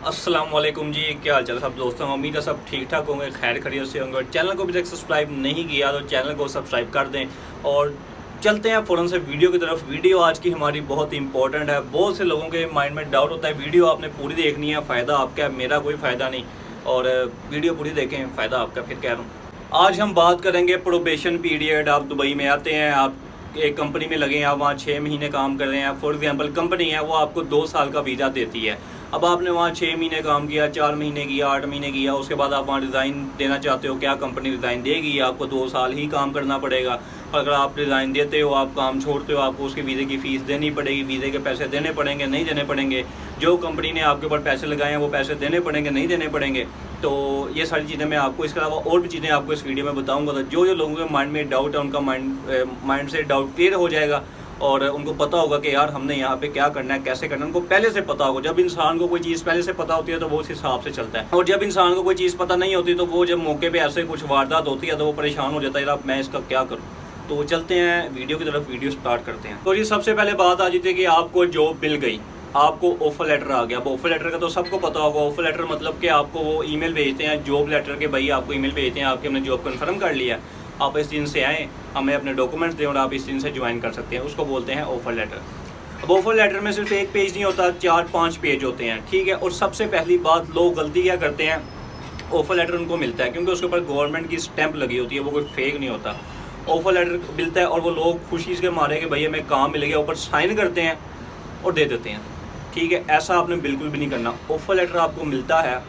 अस्सलाम वालेकुम जी, क्या हाल चाल सब दोस्तों। उम्मीद है सब ठीक ठाक होंगे, खैर खैरियत से होंगे। और चैनल को अभी तक सब्सक्राइब नहीं किया तो चैनल को सब्सक्राइब कर दें और चलते हैं फ़ौरन से वीडियो की तरफ। वीडियो आज की हमारी बहुत इंपॉर्टेंट है। बहुत से लोगों के माइंड में डाउट होता है, वीडियो आपने पूरी देखनी है, फ़ायदा आपका है, मेरा कोई फ़ायदा नहीं। और वीडियो पूरी देखें, फ़ायदा आपका। फिर कह रहा हूँ आज हम बात करेंगे प्रोबेशन पीरियड। आप दुबई में आते हैं, आप एक कंपनी में लगे हैं, आप वहाँ 6 महीने काम कर रहे हैं। फॉर एग्जांपल कंपनी है वो आपको 2 साल का वीज़ा देती है। अब आपने वहाँ 6 महीने काम किया, 4 महीने किया, 8 महीने किया, उसके बाद आप वहाँ रिज़ाइन देना चाहते हो। क्या कंपनी रिज़ाइन देगी? आपको 2 साल ही काम करना पड़ेगा। अगर आप रिज़ाइन देते हो, आप काम छोड़ते हो, आपको उसके वीज़े की फ़ीस देनी पड़ेगी, वीज़े के पैसे देने पड़ेंगे, नहीं देने पड़ेंगे। जो कंपनी ने आपके ऊपर पैसे लगाए हैं वो पैसे देने पड़ेंगे, नहीं देने पड़ेंगे। तो ये सारी चीज़ें मैं आपको, इसके अलावा और भी चीज़ें आपको इस वीडियो में बताऊँगा। तो जो लोगों के माइंड में डाउट है उनका माइंड से डाउट क्लियर हो जाएगा और उनको पता होगा कि यार हमने यहाँ पे क्या करना है, कैसे करना है। उनको पहले से पता होगा। जब इंसान को कोई चीज़ पहले से पता होती है तो वो उस हिसाब से चलता है, और जब इंसान को कोई चीज़ पता नहीं होती तो वो जब मौके पे ऐसे कुछ वारदात होती है तो वो परेशान हो जाता है, यार मैं इसका क्या करूँ। तो चलते हैं वीडियो की तरफ, वीडियो स्टार्ट करते हैं। तो ये सबसे पहले बात आ जाती है कि आपको जॉब मिल गई, आपको ऑफर लेटर आ गया। अब ऑफर लेटर का तो सबको पता होगा। ऑफर लेटर मतलब कि आपको वो ईमेल भेजते हैं, जॉब लेटर के भाई आपको ईमेल भेजते हैं, आपके हमने जॉब कन्फर्म कर लिया, आप इस दिन से आएँ, हमें अपने डॉक्यूमेंट्स दें और आप इस दिन से ज्वाइन कर सकते हैं। उसको बोलते हैं ऑफर लेटर। अब ऑफर लेटर में सिर्फ एक पेज नहीं होता, 4-5 पेज होते हैं, ठीक है। और सबसे पहली बात, लोग गलती क्या करते हैं, ऑफर लेटर उनको मिलता है क्योंकि उसके ऊपर गवर्नमेंट की स्टैंप लगी होती है, वो कोई फेक नहीं होता। ऑफर लेटर मिलता है और वो लोग खुशी के मारे कि भाई हमें काम मिल गया, ऊपर साइन करते हैं और दे देते हैं, ठीक है। ऐसा आपने बिल्कुल भी नहीं करना। ऑफर लेटर आपको मिलता है,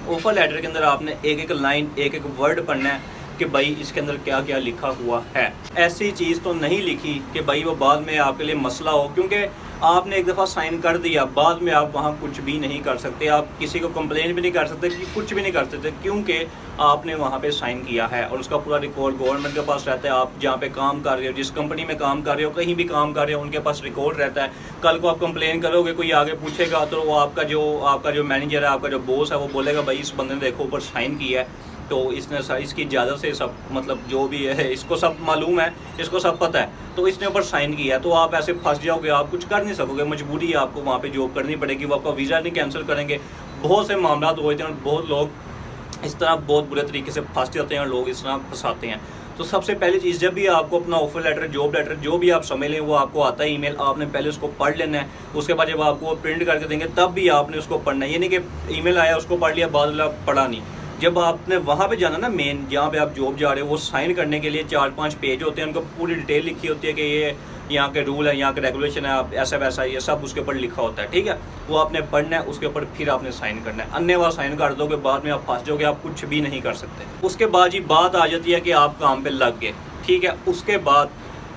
ऑफर लेटर के अंदर आपने एक एक लाइन, एक एक वर्ड पढ़ना है कि भाई इसके अंदर क्या क्या लिखा हुआ है। ऐसी चीज़ तो नहीं लिखी कि भाई वो बाद में आपके लिए मसला हो, क्योंकि आपने एक दफ़ा साइन कर दिया, बाद में आप वहाँ कुछ भी नहीं कर सकते। आप किसी को कंप्लेन भी नहीं कर सकते, कि कुछ भी नहीं कर सकते, क्योंकि आपने वहाँ पे साइन किया है और उसका पूरा रिकॉर्ड गवर्नमेंट के पास रहता है। आप जहाँ पे काम कर रहे हो, जिस कंपनी में काम कर रहे हो, कहीं भी काम कर रहे हो, उनके पास रिकॉर्ड रहता है। कल को आप कंप्लेन करोगे, कोई आगे पूछेगा तो वो आपका जो मैनेजर है, आपका जो बॉस है, वो बोलेगा भाई इस बंदे ने देखो ऊपर साइन किया है, तो इसने इसकी इजाज़त से सब, मतलब जो भी है इसको सब मालूम है, इसको सब पता है, तो इसने ऊपर साइन किया है। तो आप ऐसे फंस जाओगे, आप कुछ कर नहीं सकोगे, मजबूरी है आपको वहाँ पे जॉब करनी पड़ेगी। वो आपका वीज़ा नहीं कैंसिल करेंगे। बहुत से मामला होते हैं और बहुत लोग इस तरह बहुत बुरे तरीके से फंस जाते हैं और लोग इस तरह फंसाते हैं। तो सबसे पहली चीज़, जब भी आपको अपना ऑफर लेटर, जॉब लेटर, जो भी आप समझ लें, वो आपको आता है ईमेल, आपने पहले उसको पढ़ लेना है। उसके बाद जब आपको प्रिंट करके देंगे तब भी आपने उसको पढ़ना है। ये नहीं कि ईमेल आया उसको पढ़ लिया, बाद में पढ़ा नहीं। जब आपने वहाँ पे जाना ना, मेन जहाँ पे आप जॉब जा रहे हो, वो साइन करने के लिए 4-5 पेज होते हैं, उनको पूरी डिटेल लिखी होती है कि ये यहाँ के रूल है, यहाँ के रेगुलेशन है, आप ऐसा वैसा, ये सब उसके ऊपर लिखा होता है, ठीक है। वो आपने पढ़ना है, उसके ऊपर फिर आपने साइन करना है। अन्य बार साइन कर दोगे, बाद में आप फंस जाओगे, आप कुछ भी नहीं कर सकते। उसके बाद ही बात आ जाती है कि आप काम पे लग गए, ठीक है। उसके बाद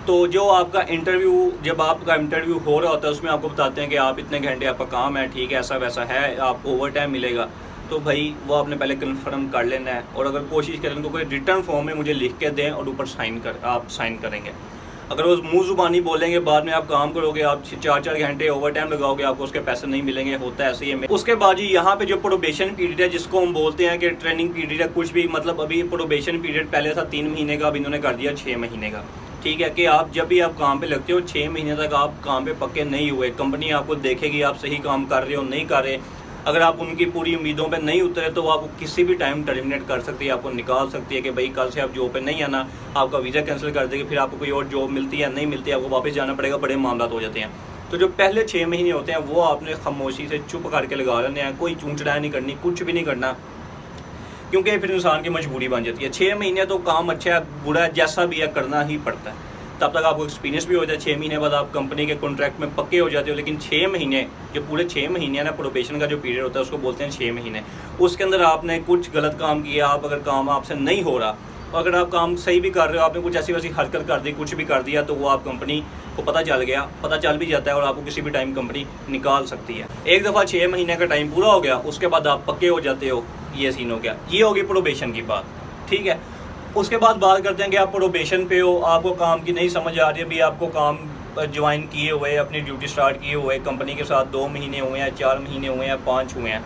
तो जो आपका इंटरव्यू, जब आपका इंटरव्यू हो रहा होता है, उसमें आपको बताते हैं कि आप इतने घंटे आपका काम है, ठीक है, ऐसा वैसा है, आपको ओवर टाइम मिलेगा। तो भाई वो आपने पहले कंफर्म कर लेना है, और अगर कोशिश करें उनको कोई रिटर्न फॉर्म में मुझे लिख के दें और ऊपर आप साइन करेंगे। अगर वो मुँह ज़ुबानी बोलेंगे, बाद में आप काम करोगे, आप 4-4 घंटे ओवर टाइम लगाओगे, आपको उसके पैसे नहीं मिलेंगे, होता है ऐसे ही है। उसके बाद ही यहाँ पे जो प्रोबेशन पीरियड है, जिसको हम बोलते हैं कि ट्रेनिंग पीरियड है, कुछ भी मतलब, अभी प्रोबेशन पीरियड पहले था 3 महीने का, अब इन्होंने कर दिया 6 महीने का, ठीक है। कि आप जब भी आप काम पे लगते हो, 6 महीने तक आप काम पे पक्के नहीं हुए, कंपनी आपको देखेगी आप सही काम कर रहे हो नहीं कर रहे। अगर आप उनकी पूरी उम्मीदों पे नहीं उतरे तो वो आपको किसी भी टाइम टर्मिनेट कर सकती है, आपको निकाल सकती है कि भाई कल से आप जॉब पे नहीं आना, आपका वीज़ा कैंसिल कर देगी, फिर आपको कोई और जॉब मिलती है नहीं मिलती है, आपको वापस जाना पड़ेगा, बड़े मामला हो जाते हैं। तो जो पहले 6 महीने होते हैं वो आपने खामोशी से चुप करके लगा लेने हैं, कोई चूंचड़ा नहीं करनी, कुछ भी नहीं करना, क्योंकि फिर इंसान की मजबूरी बन जाती है। 6 महीने तो काम अच्छा है बुरा है जैसा भी है करना ही पड़ता है, तब तक आपको एक्सपीरियंस भी हो जाए। 6 महीने बाद आप कंपनी के कॉन्ट्रैक्ट में पक्के हो जाते हो। लेकिन 6 महीने, जो पूरे 6 महीने है ना, प्रोबेशन का जो पीरियड होता है उसको बोलते हैं 6 महीने। उसके अंदर आपने कुछ गलत काम किया, आप अगर काम आपसे नहीं हो रहा, अगर आप काम सही भी कर रहे हो, आपने कुछ ऐसी वैसी हरकत कर दी, कुछ भी कर दिया, तो वो आप कंपनी को पता चल भी जाता है और आपको किसी भी टाइम कंपनी निकाल सकती है। एक दफ़ा 6 महीने का टाइम पूरा हो गया, उसके बाद आप पक्के हो जाते हो, ये सीन हो गया। ये होगी प्रोबेशन की बात, ठीक है। उसके बाद बात करते हैं कि आप प्रोबेशन पे हो, आपको काम की नहीं समझ आ रही है, अभी आपको काम ज्वाइन किए हुए, अपनी ड्यूटी स्टार्ट किए हुए, कंपनी के साथ 2 महीने हुए हैं, 4 महीने हुए हैं, 5 हुए हैं,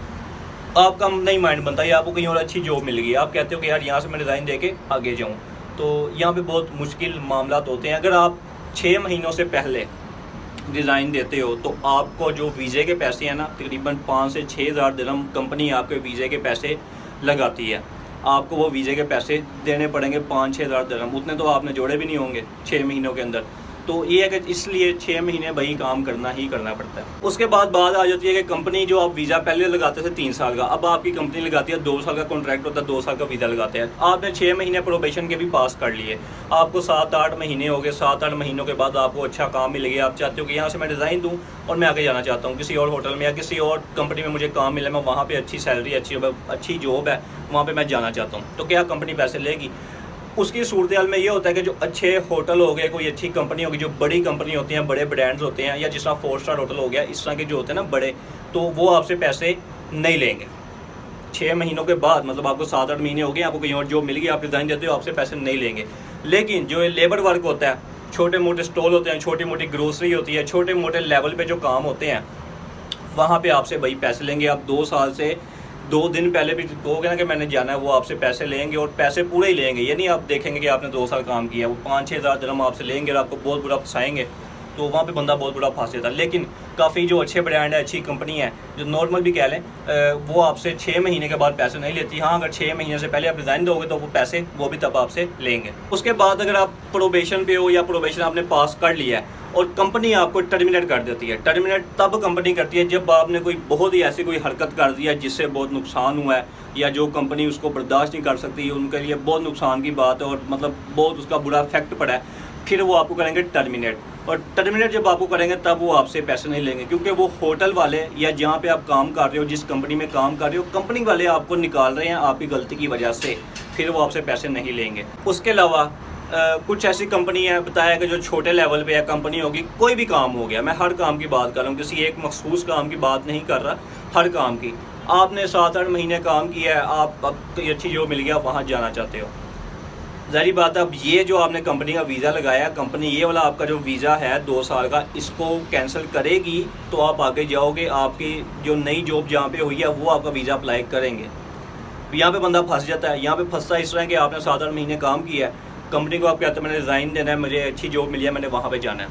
आपका नहीं माइंड बनता है, आपको कहीं और अच्छी जॉब मिल गई, आप कहते हो कि यार यहाँ से मैं रिज़ाइन दे के आगे जाऊँ। तो यहाँ पे बहुत मुश्किल मामला होते हैं। अगर आप 6 महीनों से पहले डिज़ाइन देते हो तो आपको जो वीज़े के पैसे हैं ना, तकरीबन 5 से 6 हज़ार दिरहम कंपनी आपके वीज़े के पैसे लगाती है। आपको वो वीज़े के पैसे देने पड़ेंगे 5-6 हज़ार दिरहम। उतने तो आपने जोड़े भी नहीं होंगे 6 महीनों के अंदर। तो ये है कि इसलिए 6 महीने भाई काम करना ही करना पड़ता है। उसके बाद बात आ जाती है कि कंपनी जो आप वीज़ा पहले लगाते थे 3 साल का, अब आपकी कंपनी लगाती है 2 साल का कॉन्ट्रैक्ट होता है, 2 साल का वीज़ा लगाते हैं। आपने 6 महीने प्रोबेशन के भी पास कर लिए, आपको 7-8 महीने हो गए। 7-8 महीनों के बाद आपको अच्छा काम मिल गया, आप चाहते हो कि यहाँ से मैं डिज़ाइन दूँ और मैं आगे जाना चाहता हूँ किसी और होटल में या किसी और कंपनी में, मुझे काम मिला, मैं वहाँ पर अच्छी सैलरी, अच्छी जॉब है, वहाँ पर मैं जाना चाहता हूँ। तो क्या कंपनी पैसे लेगी? उसकी सूरत हाल में ये होता है कि जो अच्छे होटल हो गए, कोई अच्छी कंपनी होगी, जो बड़ी कंपनी होती हैं, बड़े ब्रांड्स होते हैं, या जिस तरह 4 स्टार होटल हो गया, इस तरह के जो होते हैं ना बड़े, तो वो आपसे पैसे नहीं लेंगे 6 महीनों के बाद। मतलब आपको 7-8 महीने हो गए, आपको कहीं और जॉब मिल गई, आप डिज़ाइन देते हो, आपसे पैसे नहीं लेंगे। लेकिन जो लेबर वर्क होता है, छोटे मोटे स्टॉल होते हैं, छोटी मोटी ग्रोसरी होती है, छोटे मोटे लेवल पर जो काम होते हैं, वहाँ पर आपसे भाई पैसे लेंगे। आप 2 साल से 2 दिन पहले भी कहोगे ना कि मैंने जाना है, वो आपसे पैसे लेंगे और पैसे पूरे ही लेंगे। ये नहीं आप देखेंगे कि आपने 2 साल काम किया, वो 5-6 हज़ार दिरहम आपसे लेंगे और आपको बहुत बुरा फंसाएंगे। तो वहाँ पे बंदा बहुत बुरा फंस जाता है। लेकिन काफ़ी जो अच्छे ब्रांड है, अच्छी कंपनी है, जो नॉर्मल भी कह लें, वो आपसे 6 महीने के बाद पैसे नहीं लेती। हाँ, अगर 6 महीने से पहले आप डिज़ाइन दोगे तो वो पैसे वो भी तब आपसे लेंगे। उसके बाद अगर आप प्रोबेशन पे हो या प्रोबेशन आपने पास कर लिया है और कंपनी आपको टर्मिनेट कर देती है। टर्मिनेट तब कंपनी करती है जब आपने कोई बहुत ही ऐसी कोई हरकत कर दी है जिससे बहुत नुकसान हुआ है, या जो कंपनी उसको बर्दाश्त नहीं कर सकती, उनके लिए बहुत नुकसान की बात है और मतलब बहुत उसका बुरा इफेक्ट पड़ा है, फिर वो आपको करेंगे टर्मिनेट। और टर्मिनेट जब आपको करेंगे तब वो आपसे पैसे नहीं लेंगे, क्योंकि वो होटल वाले या जहाँ पे आप काम कर रहे हो, जिस कंपनी में काम कर रहे हो, कंपनी वाले आपको निकाल रहे हैं आपकी गलती की वजह से, फिर वो आपसे पैसे नहीं लेंगे। उसके अलावा कुछ ऐसी कंपनी है, बताया कि जो छोटे लेवल पे है कंपनी होगी, कोई भी काम हो गया, मैं हर काम की बात कर रहा हूँ, किसी एक मखसूस काम की बात नहीं कर रहा, हर काम की। आपने 7-8 महीने काम किया है, आप अब कोई अच्छी जॉब मिल गया, वहाँ जाना चाहते हो, ज़ाहिर बात है अब ये जो आपने कंपनी का वीज़ा लगाया, कंपनी ये वाला आपका जो वीज़ा है 2 साल का, इसको कैंसिल करेगी तो आप आगे जाओगे, आपकी जो नई जॉब जहाँ पे हुई है वो आपका वीज़ा अप्लाई करेंगे। यहाँ पे बंदा फंस जाता है। यहाँ पे फंसता इस तरह कि आपने 7-8 महीने काम किया है, कंपनी को आप कहते हैं मैंने रिज़ाइन देना है, मुझे अच्छी जॉब मिली है, मैंने वहाँ पर जाना है,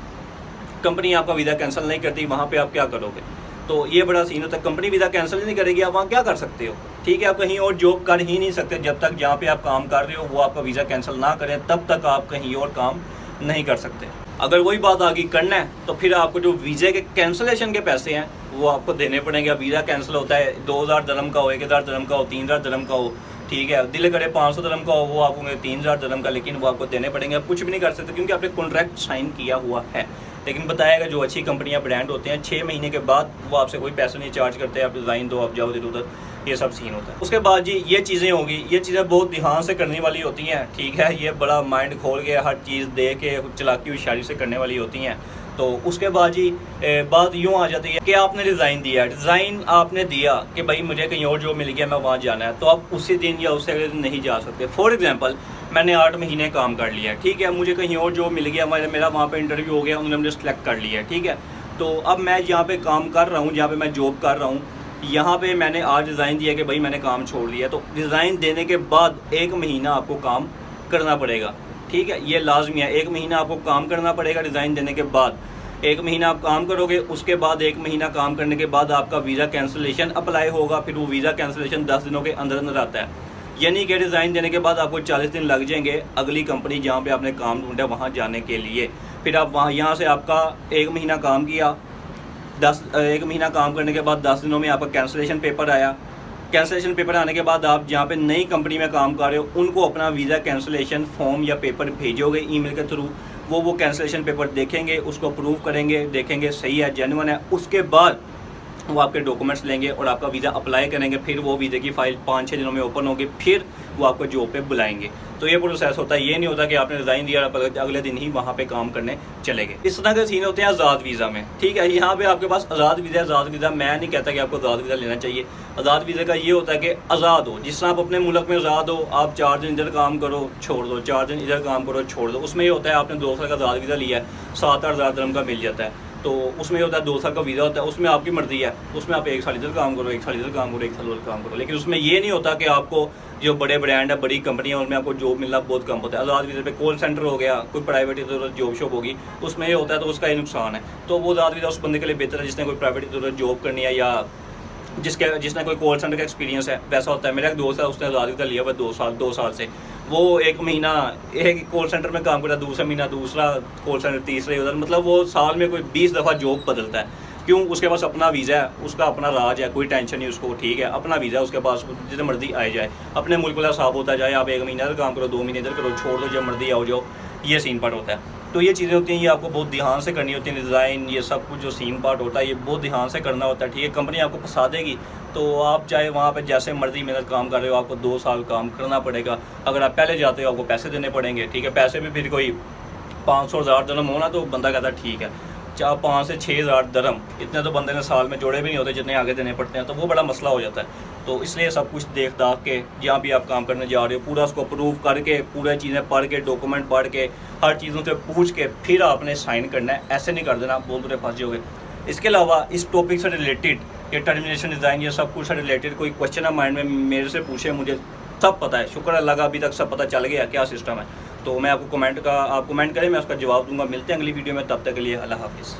कंपनी आपका वीज़ा कैंसिल नहीं करती, वहाँ पर आप क्या करोगे? तो ये बड़ा सीन होता है। कंपनी वीज़ा कैंसिल नहीं करेगी, आप वहाँ क्या कर सकते हो? ठीक है, आप कहीं और जॉब कर ही नहीं सकते जब तक जहाँ पे आप काम कर रहे हो वो आपका वीज़ा कैंसिल ना करें, तब तक आप कहीं और काम नहीं कर सकते। अगर वही बात आगे करना है तो फिर आपको जो वीज़े के कैंसिलेशन के पैसे हैं वो आपको देने पड़ेंगे। वीज़ा कैंसिल होता है 2000 दिरहम का हो, 1000 दिरहम का हो, 3000 दिरहम का हो, ठीक है, दिल करे 500 दिरहम का हो, वो आपको 3000 दिरहम का, लेकिन वो आपको देने पड़ेंगे। आप कुछ भी नहीं कर सकते क्योंकि आपने कॉन्ट्रैक्ट साइन किया हुआ है। लेकिन बताएगा जो अच्छी कंपनियां ब्रांड होते हैं 6 महीने के बाद वो आपसे कोई पैसे नहीं चार्ज करते, आप डिज़ाइन दो, आप जाओ इधर उधर, ये सब सीन होता है। उसके बाद जी ये चीज़ें होगी, ये चीज़ें बहुत ध्यान से करने वाली होती हैं, ठीक है, ये बड़ा माइंड खोल के हर चीज़ दे के चलाकी हुशियारी से करने वाली होती हैं। तो उसके बाद जी बात यूँ आ जाती है कि आपने डिज़ाइन दिया, डिज़ाइन आपने दिया कि भाई मुझे कहीं और जॉब मिल गया, मैं वहाँ जाना है, तो आप उसी दिन या उससे अगले दिन नहीं जा सकते। फॉर एग्जांपल मैंने 8 महीने काम कर लिया, ठीक है, मुझे कहीं और जॉब मिल गया, मेरा वहाँ पे इंटरव्यू हो गया, उन्होंने मुझे सेलेक्ट कर लिया, ठीक है, तो अब मैं जहाँ पे काम कर रहा हूँ, जहाँ पे मैं जॉब कर रहा हूँ, यहाँ पे मैंने आज डिज़ाइन दिया कि भाई मैंने काम छोड़ दिया, तो डिज़ाइन देने के बाद 1 महीना आपको काम करना पड़ेगा, ठीक है, ये लाजमी है। 1 महीना आपको काम करना पड़ेगा डिज़ाइन देने के बाद। 1 महीना आप काम करोगे, उसके बाद 1 महीना काम करने के बाद आपका वीज़ा कैंसिलेशन अप्लाई होगा। फिर वो वीज़ा कैंसिलेशन 10 दिनों के अंदर अंदर आता है, यानी कि डिज़ाइन देने के बाद आपको 40 दिन लग जाएंगे अगली कंपनी जहाँ पे आपने काम ढूंढा वहाँ जाने के लिए। फिर आप वहाँ यहाँ से आपका 1 महीना काम किया, 1 महीना काम करने के बाद 10 दिनों में आपका कैंसिलेशन पेपर आया। कैंसिलेशन पेपर आने के बाद आप जहाँ पे नई कंपनी में काम कर रहे हो उनको अपना वीज़ा कैंसिलेशन फॉर्म या पेपर भेजोगे ईमेल के थ्रू। वो कैंसिलेशन पेपर देखेंगे, उसको अप्रूव करेंगे, देखेंगे सही है, जेन्युइन है, उसके बाद वो आपके डॉक्यूमेंट्स लेंगे और आपका वीज़ा अप्लाई करेंगे। फिर वो वीज़े की फ़ाइल 5-6 दिनों में ओपन होगी, फिर वो आपको जॉब पे बुलाएंगे। तो ये प्रोसेस होता है, ये नहीं होता कि आपने रिज़ाइन दिया अगले दिन ही वहाँ पे काम करने चले गए। इस तरह के सीन होते हैं आज़ाद वीज़ा में, ठीक है। यहाँ पे आपके पास आज़ाद वीज़ा है। आज़ाद वीज़ा मैं नहीं कहता कि आपको आज़ाद वीज़ा लेना चाहिए। आज़ाद वीज़ा का ये होता है कि आज़ाद हो, जिस तरह आप अपने मुल्क में आज़ाद हो, आप 4 दिन इधर काम करो छोड़ दो, 4 दिन इधर काम करो छोड़ दो। उसमें ये होता है आपने 2 साल का आज़ाद वीज़ा लिया है, 7-8 हज़ार दिरहम का मिल जाता है। तो उसमें होता है 2 साल का वीज़ा होता है, उसमें आपकी मर्जी है, उसमें आप 1 साल इधर काम करो, 1 साल इधर काम करो, 1 साल उधर काम करो। लेकिन उसमें ये नहीं होता कि आपको जो बड़े ब्रांड है, बड़ी कंपनियाँ, उनमें आपको जॉब मिलना बहुत कम होता है। आज़ाद वीज़े पे कॉल सेंटर हो गया, कोई प्राइवेट इधर जॉब शॉप होगी, उसमें ये होता है, तो उसका ये नुकसान है। तो वो आज़ाद वीज़ा उस बंदे के लिए बेहतर है जिसने कोई प्राइवेट इधर जॉब करनी है या जिसने कोई कॉल सेंटर का एक्सपीरियंस है। वैसा होता है, मेरा एक दोस्त है, उसने आज़ाद वीज़ा लिया हुआ 2 साल से। वो 1 महीना एक कॉल सेंटर में काम करता है, दूसरा महीना दूसरा कॉल सेंटर, तीसरे उधर, मतलब वो साल में कोई 20 दफ़ा जॉब बदलता है। क्यों? उसके पास अपना वीज़ा है, उसका अपना राज है, कोई टेंशन नहीं उसको, ठीक है, अपना वीज़ा है उसके पास, जितने मर्जी आए जाए, अपने मुल्क वाला साफ होता जाए। आप 1 महीना इधर काम करो, 2 महीने इधर करो, छोड़ दो, जब मर्जी आओ जाओ, ये सीन पार्ट होता है। तो ये चीज़ें होती हैं, ये आपको बहुत ध्यान से करनी होती है। डिज़ाइन, ये सब कुछ जो सीन पार्ट होता है, ये बहुत ध्यान से करना होता है, ठीक है। कंपनी आपको फंसा देगी, तो आप चाहे वहाँ पे जैसे मर्जी मेहनत काम कर रहे हो, आपको 2 साल काम करना पड़ेगा। अगर आप पहले जाते हो, आपको पैसे देने पड़ेंगे, ठीक है। पैसे भी फिर कोई 500-1000 दरम हो ना, तो बंदा कहता है ठीक है। 5 से 6000 दरम, इतने तो बंदे ने साल में जोड़े भी नहीं होते जितने आगे देने पड़ते हैं, तो वो बड़ा मसला हो जाता है। तो इसलिए सब कुछ देख दाख के, जहाँ भी आप काम करने जा रहे हो, पूरा उसको अप्रूव करके, पूरा चीज़ें पढ़ के, डॉक्यूमेंट पढ़ के, हर चीज़ों से पूछ के फिर आपने साइन करना है। ऐसे नहीं कर देना, बहुत बुरे फंस जाओगे। इसके अलावा इस टॉपिक से रिलेटेड, ये टर्मिनेशन डिज़ाइन, ये सब कुछ से रिलेटेड कोई क्वेश्चन है माइंड में, मेरे से पूछे, मुझे सब पता है, शुक्र अल्लाह का, अभी तक सब पता चल गया क्या सिस्टम है। तो मैं आपको आप कमेंट करें, मैं उसका जवाब दूंगा। मिलते हैं अगली वीडियो में, तब तक के लिए अल्लाह हाफिज़।